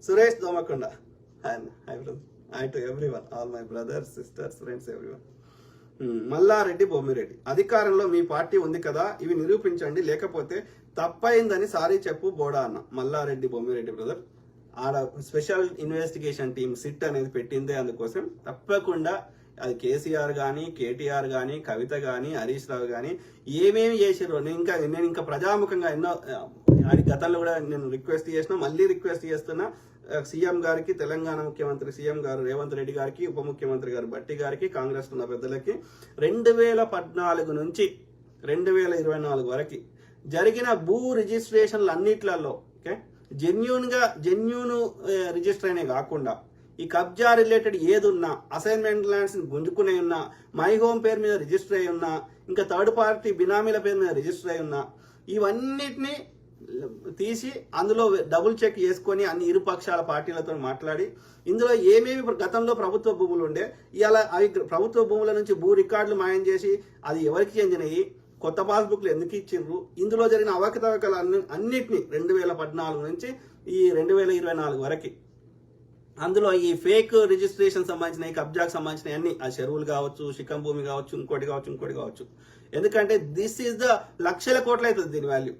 Suresh Domakonda. Hi brother. Hi to everyone, all my brothers, sisters, friends, everyone. Mallareddy Bommireddy, అధికారంలో మీ party ఉంది కదా, ఇవి నిరూపించండి, లేకపోతే తప్పైందని సారీ చెప్పు బోడా అన్న. మల్లారెడ్డి బొమ్మిరెడ్డి బ్రదర్, ఆడ స్పెషల్ ఇన్వెస్టిగేషన్ టీమ్ సిట్ అనేది పెట్టిందే అందుకోసం. తప్పకుండా అది కేసీఆర్ కానీ, కేటీఆర్ కానీ, కవిత కానీ, హరీష్ రావు కానీ ఏమేమి చేసారో నేను ఇంకా ప్రజాముఖంగా ఎన్నో గతంలో కూడా నేను రిక్వెస్ట్ చేసిన, మళ్ళీ రిక్వెస్ట్ చేస్తున్నా. సీఎం గారికి, తెలంగాణ ముఖ్యమంత్రి సీఎం గారు రేవంత్ రెడ్డి గారికి, ఉప ముఖ్యమంత్రి గారు బట్టి గారికి, కాంగ్రెస్ ఉన్న పెద్దలకి 2014 నుంచి 2024 వరకు జరిగిన భూ రిజిస్ట్రేషన్లు అన్నిట్లలో జెన్యూన్ రిజిస్టర్ అనే కాకుండా ఈ కబ్జా రిలేటెడ్ ఏదున్నా, అసైన్మెంట్ ల్యాండ్స్ గుంజుకునే ఉన్నా, మై హోమ్ పేరు మీద రిజిస్టర్ అయి ఉన్నా, ఇంకా థర్డ్ పార్టీ బినామీల పేరు మీద రిజిస్టర్ అయి ఉన్నా, ఇవన్నిటిని తీసి అందులో డబుల్ చెక్ చేసుకొని అన్ని ఇరుపక్షాల పార్టీలతో మాట్లాడి ఇందులో ఏమేమి గతంలో ప్రభుత్వ భూములు ఉండే ఇలా అవి ప్రభుత్వ భూముల నుంచి భూ రికార్డులు మాయం చేసి అది ఎవరికి చెందినవి, కొత్త పాస్బుక్లు ఎందుకు ఇచ్చిండ్రు, ఇందులో జరిగిన అవకతవకలు అన్నిటినీ 2014 నుంచి ఈ 2024 వరకు అందులో ఈ ఫేక్ రిజిస్ట్రేషన్ సంబంధించిన కబ్జాకు సంబంధించిన అన్ని ఆ చెరువులు కావచ్చు, శిఖం భూమి కావచ్చు, ఇంకోటి కావచ్చు. ఎందుకంటే దిస్ ఈజ్ ద లక్షల కోట్లు అవుతుంది దీని వాల్యూ.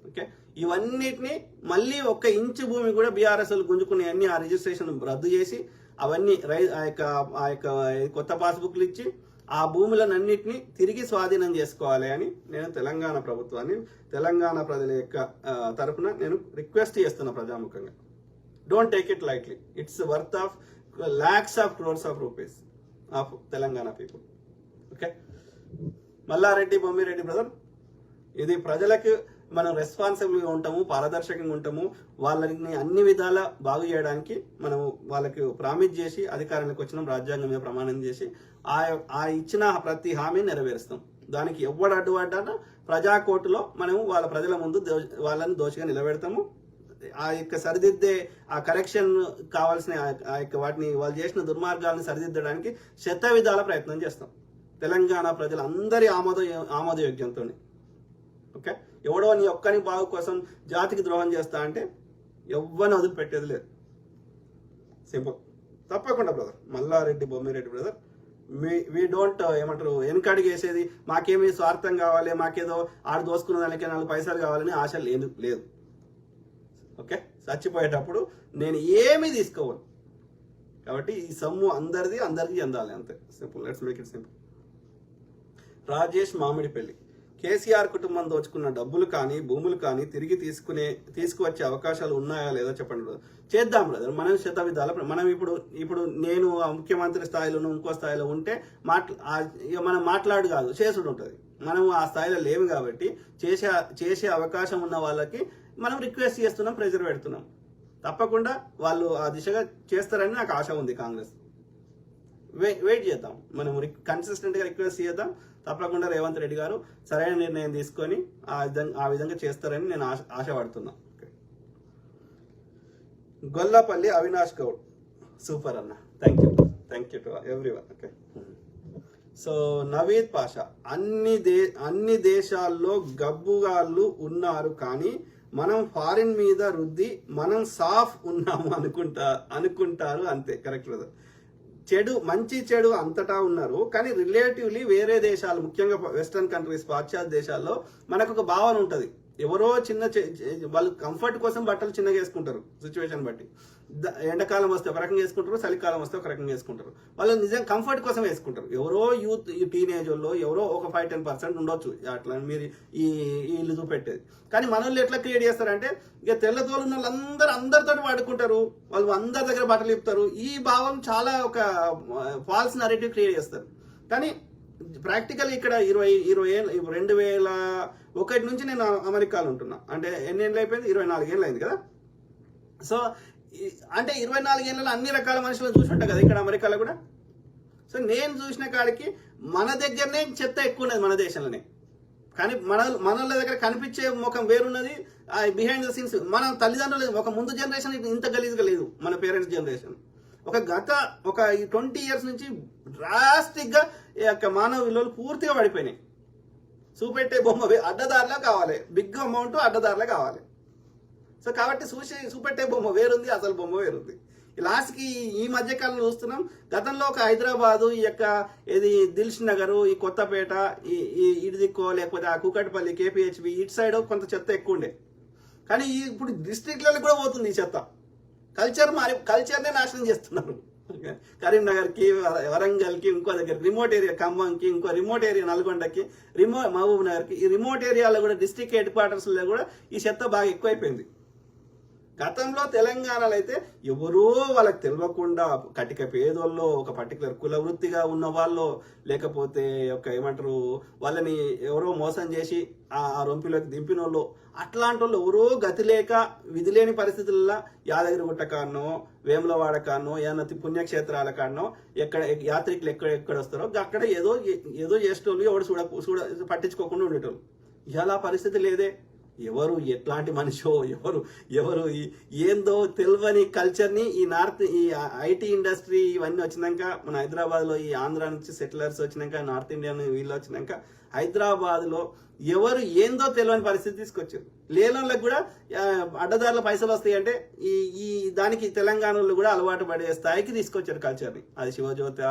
ఓకే, ఇవన్నిటిని మళ్ళీ 1 ఇంచు భూమి కూడా బీఆర్ఎస్ గుంజుకునే అన్ని ఆ రిజిస్ట్రేషన్ రద్దు చేసి అవన్నీ ఆ యొక్క కొత్త పాస్బుక్లు ఇచ్చి ఆ భూములన్నింటినీ తిరిగి స్వాధీనం చేసుకోవాలి అని నేను తెలంగాణ ప్రభుత్వాన్ని, తెలంగాణ ప్రజల యొక్క తరఫున నేను రిక్వెస్ట్ చేస్తున్నా ప్రజాముఖంగా. Don't take it lightly, it's worth of lakhs of crores of rupees of Telangana people. Okay, Mallareddy Bommireddy brother, ఇది ప్రజలకు మనం రెస్పాన్సిబుల్గా ఉంటాము, పారదర్శకంగా ఉంటాము. వాళ్ళని అన్ని విధాల బాగు చేయడానికి మనము వాళ్ళకి ప్రామిస్ చేసి అధికారానికి వచ్చినాం, రాజ్యాంగం మీద ప్రమాణం చేసి ఆ ఇచ్చిన ప్రతి హామీని నెరవేరుస్తాం. దానికి ఎవ్వడు అడ్డుపడ్డా ప్రజా కోర్టులో మనము వాళ్ళ ప్రజల ముందు వాళ్ళని దోషిగా నిలబెడతాము. ఆ యొక్క సరిదిద్దే ఆ కరెక్షన్ కావాల్సిన ఆ యొక్క వాటిని వాళ్ళు చేసిన దుర్మార్గాలను సరిదిద్దడానికి శత విధాల ప్రయత్నం చేస్తాం తెలంగాణ ప్రజలందరి ఆమోదయోగ్యంతో. ఓకే, ఎవడో నీ ఒక్కని బాగు కోసం జాతికి ద్రోహం చేస్తా అంటే ఎవ్వరిని వదిలిపెట్టేది లేదు. సింపుల్. తప్పకుండా brother Mallareddy Bommireddy brother, we don't ఏమంటారు వెనకడికి వేసేది, మాకేమీ స్వార్థం కావాలి, మాకేదో ఆడు దోసుకున్న దానికి 4 పైసలు కావాలని ఆశ లేదు. ఓకే, చచ్చిపోయేటప్పుడు నేను ఏమీ తీసుకోవాలి. కాబట్టి ఈ సొమ్ము అందరికీ చెందాలి, అంతే. Simple, let's make it simple. Rajesh Mamidipalli, KCR కుటుంబం దోచుకున్న డబ్బులు కానీ, భూములు కానీ తిరిగి తీసుకువచ్చే అవకాశాలు ఉన్నాయా లేదా చెప్పండి బ్రదర్. చేద్దాం బ్రదర్, మనం శత విధాల మనం ఇప్పుడు నేను ముఖ్యమంత్రి స్థాయిలోనూ ఇంకో స్థాయిలో ఉంటే మనం మాట్లాడు కాదు చేసుడు ఉంటుంది. మనం ఆ స్థాయిలో లేవు కాబట్టి చేసే అవకాశం ఉన్న వాళ్ళకి మనం రిక్వెస్ట్ చేస్తున్నాం, ప్రెజర్ పెడుతున్నాం. తప్పకుండా వాళ్ళు ఆ దిశగా చేస్తారని నాకు ఆశ ఉంది. కాంగ్రెస్ వెయిట్ చేద్దాం, మనం కన్సిస్టెంట్గా రిక్వెస్ట్ చేద్దాం. తప్పకుండా రేవంత్ రెడ్డి గారు సరైన నిర్ణయం తీసుకొని ఆ విధంగా చేస్తారని నేను ఆశపడుతున్నా. గొల్లపల్లి అవినాష్ గౌడ్, సూపర్ అన్న, thank you to everyone. Okay, so Naveed Pasha, అన్ని దేశాల్లో గబ్బుగాళ్ళు ఉన్నారు కానీ మనం ఫారిన్ మీద రుద్ది మనం సాఫ్ ఉన్నాము అనుకుంటారు అంతే. Correct brother. మంచి చెడు అంతటా ఉన్నారు కానీ రిలేటివ్లీ వేరే దేశాలు, ముఖ్యంగా వెస్టర్న్ కంట్రీస్, పాశ్చాత్య దేశాల్లో మనకు ఒక భావన ఉంటుంది. ఎవరో వాళ్ళు కంఫర్ట్ కోసం బట్టలు చిన్నగా వేసుకుంటారు సిచ్యువేషన్ బట్టి. ఎండాకాలం వస్తే ఒక రకంగా వేసుకుంటారు, చలికాలం వస్తే ఒక రకంగా వేసుకుంటారు. వాళ్ళు నిజంగా కంఫర్ట్ కోసం వేసుకుంటారు. ఎవరో యూత్, ఈ టీనేజ్ వాళ్ళు ఎవరో ఒక 5-10% ఉండొచ్చు అట్లా మీరు ఈ ఇల్లు చూపెట్టేది. కానీ మనల్ని ఎట్లా క్రియేట్ చేస్తారంటే ఇక తెల్లతోలు ఉన్న వాళ్ళందరూ అందరితో వాడుకుంటారు, వాళ్ళు అందరి దగ్గర బట్టలు ఇప్పుతారు. ఈ భావం చాలా ఒక ఫాల్స్ నరేటివ్ క్రియేట్ చేస్తారు. కానీ ప్రాక్టికల్ ఇక్కడ 2001 నుంచి నేను అమెరికాలో ఉంటున్నా. అంటే ఎన్ని ఏళ్ళు అయిపోయింది? 24 ఏళ్ళు అయింది కదా. సో అంటే 24 ఏళ్ళలో అన్ని రకాల మనుషులను చూసి ఉంటాం కదా ఇక్కడ అమెరికాలో కూడా. సో నేను చూసిన కాడికి మన దగ్గరనే చెత్త ఎక్కువ ఉన్నది మన దేశంలోనే. కానీ మన దగ్గర కనిపించే ముఖం వేరున్నది, బిహైండ్ ద సీన్స్ మన తల్లిదండ్రులు ఒక ముందు జనరేషన్ ఇంత గలీజ్గా లేదు. మన పేరెంట్స్ జనరేషన్ ఒక 20 years నుంచి డ్రాస్టిక్ గా ఈ యొక్క మానవ విలువలు పూర్తిగా పడిపోయినాయి. చూపెట్టే బొమ్మ అడ్డదారిలో కావాలి, బిగ్ అమౌంట్ అడ్డదారిలో కావాలి. సో కాబట్టి చూపెట్టే బొమ్మ వేరుంది, అసలు బొమ్మ వేరుంది. లాస్ట్కి ఈ మధ్యకాలంలో చూస్తున్నాం. గతంలో ఒక హైదరాబాదు, ఈ యొక్క ఇది దిల్ష్ నగర్, ఈ కొత్తపేట, ఈ ఇడిదిక్కో లేకపోతే ఆ కూకట్పల్లి, కేపీహెచ్బి ఇటు సైడ్ కొంత చెత్త ఎక్కువ ఉండే. కానీ ఇప్పుడు డిస్ట్రిక్ట్లలో కూడా పోతుంది ఈ చెత్త. కల్చర్నే నాశనం చేస్తున్నారు. కరీంనగర్కి, వరంగల్కి, ఇంకో దగ్గర రిమోట్ ఏరియా ఖమ్మంకి, ఇంకో రిమోట్ ఏరియా నల్గొండకి, మహబూబ్ నగర్కి, ఈ రిమోట్ ఏరియాలో కూడా డిస్ట్రిక్ట్ హెడ్ క్వార్టర్స్లో కూడా ఈ చెత్త బాగా ఎక్కువైపోయింది. గతంలో తెలంగాణలో అయితే ఎవరో వాళ్ళకి తెలియకుండా కటిక పేదోళ్ళు, ఒక పర్టికులర్ కుల వృత్తిగా ఉన్న వాళ్ళు, లేకపోతే ఒక ఏమంటారు వాళ్ళని ఎవరో మోసం చేసి ఆ రొంపిలోకి దింపిన వాళ్ళు, అట్లాంటి వాళ్ళు ఎవరో గతి లేక విధి లేని పరిస్థితుల్లో యాదగిరిగుట్ట కాడనో, వేములవాడ కాడనో, ఏమన్నా పుణ్యక్షేత్రాల కాడనో ఎక్కడ యాత్రికులు ఎక్కడ వస్తారో అక్కడ ఏదో చేసేటోళ్ళు, ఎవడు పట్టించుకోకుండా ఉండేటోళ్ళు. ఇలా పరిస్థితి లేదే. ఎవరు ఎట్లాంటి మనిషో, ఎవరు ఏందో తెలియని కల్చర్ని ఈ ఐటీ ఇండస్ట్రీ ఇవన్నీ వచ్చినాక, మన హైదరాబాద్లో ఈ ఆంధ్ర నుంచి సెటిలర్స్ వచ్చినాక, నార్త్ ఇండియన్ వీళ్ళు వచ్చినాక హైదరాబాద్లో ఎవరు ఏందో తెలియని పరిస్థితి తీసుకొచ్చారు. లేనంలకు కూడా అడ్డదారుల పైసలు వస్తాయి అంటే ఈ దానికి తెలంగాణలో కూడా అలవాటు పడే స్థాయికి తీసుకొచ్చారు కల్చర్ని. అది శివజ్యోతి,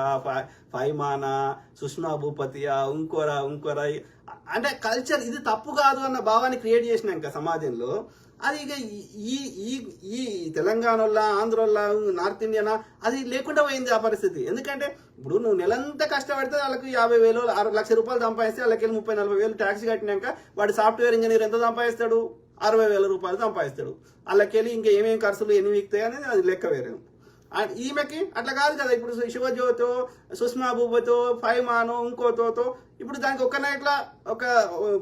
ఫైమానా, సుష్మా భూపతి, ఇంకోరా అంటే కల్చర్ ఇది తప్పు కాదు అన్న భావాన్ని క్రియేట్ చేసినాక సమాజంలో అది ఇక ఈ తెలంగాణలో, ఆంధ్రలో, నార్త్ ఇండియనా అది లేకుండా పోయింది ఆ పరిస్థితి. ఎందుకంటే ఇప్పుడు నువ్వు నెలంతా కష్టపడితే వాళ్ళకి 50,000, 6 లక్షల రూపాయలు సంపాదిస్తే వాళ్ళకి 30,000-40,000 ట్యాక్స్ కట్టినాక వాడు సాఫ్ట్వేర్ ఇంజనీర్ ఎంత సంపాదిస్తాడు? 60,000 రూపాయలు సంపాదిస్తాడు. వాళ్ళకెళ్ళి ఇంకా ఏమేమి ఖర్చులు ఎన్ని వీక్తాయి అనేది అది లెక్క వేరే. ఈమెకి అట్లా కాదు కదా. ఇప్పుడు శివజ్యోతో, సుష్మా భూపతో, ఫైమానో, ఇంకోతో ఇప్పుడు దానికి ఒక్క నైట్లా ఒక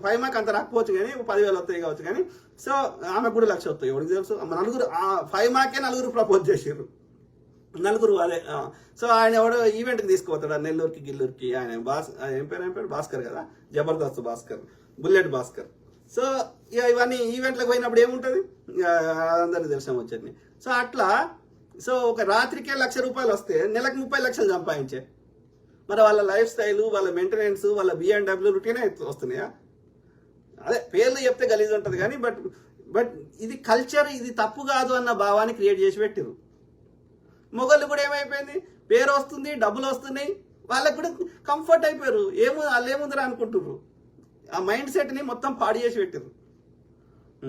ఫైమాకి అంత రాకపోవచ్చు కానీ 10,000 వస్తాయి కావచ్చు. కానీ సో ఆమెకు కూడా 1,00,000 వస్తాయి. ఎవరికి తెలుసు? నలుగురు ఫైమాకే 4 ప్రపోజ్ చేసారు. నలుగురు అదే. సో ఆయన ఎవడో ఈవెంట్కి తీసుకుపోతాడు నెల్లూరుకి, గిల్లూరుకి. ఆయన ఏం పేరు భాస్కర్ కదా, జబర్దస్త్ భాస్కర్, బుల్లెట్ భాస్కర్. సో ఇవన్నీ ఈవెంట్లకు పోయినప్పుడు ఏముంటుంది, అందరికి దర్శనం వచ్చేది. సో అట్లా సో ఒక రాత్రికే 1,00,000 రూపాయలు వస్తే నెలకు 30 లక్షలు సంపాదించే. మరి వాళ్ళ లైఫ్ స్టైల్, వాళ్ళ మెయింటెనెన్స్, వాళ్ళ BMW రొటీనే వస్తున్నాయా? అదే పేర్లు చెప్తే గలీజ్ ఉంటుంది కానీ బట్ ఇది కల్చర్, ఇది తప్పు కాదు అన్న భావాన్ని క్రియేట్ చేసి పెట్టిరు. మొగళ్ళు కూడా ఏమైపోయింది, పేరు వస్తుంది, డబ్బులు వస్తున్నాయి, వాళ్ళకి కూడా కంఫర్ట్ అయిపోయారు. వాళ్ళు ఏముందిరా అనుకుంటున్నారు. ఆ మైండ్ సెట్ని మొత్తం పాడు చేసి పెట్టిరు.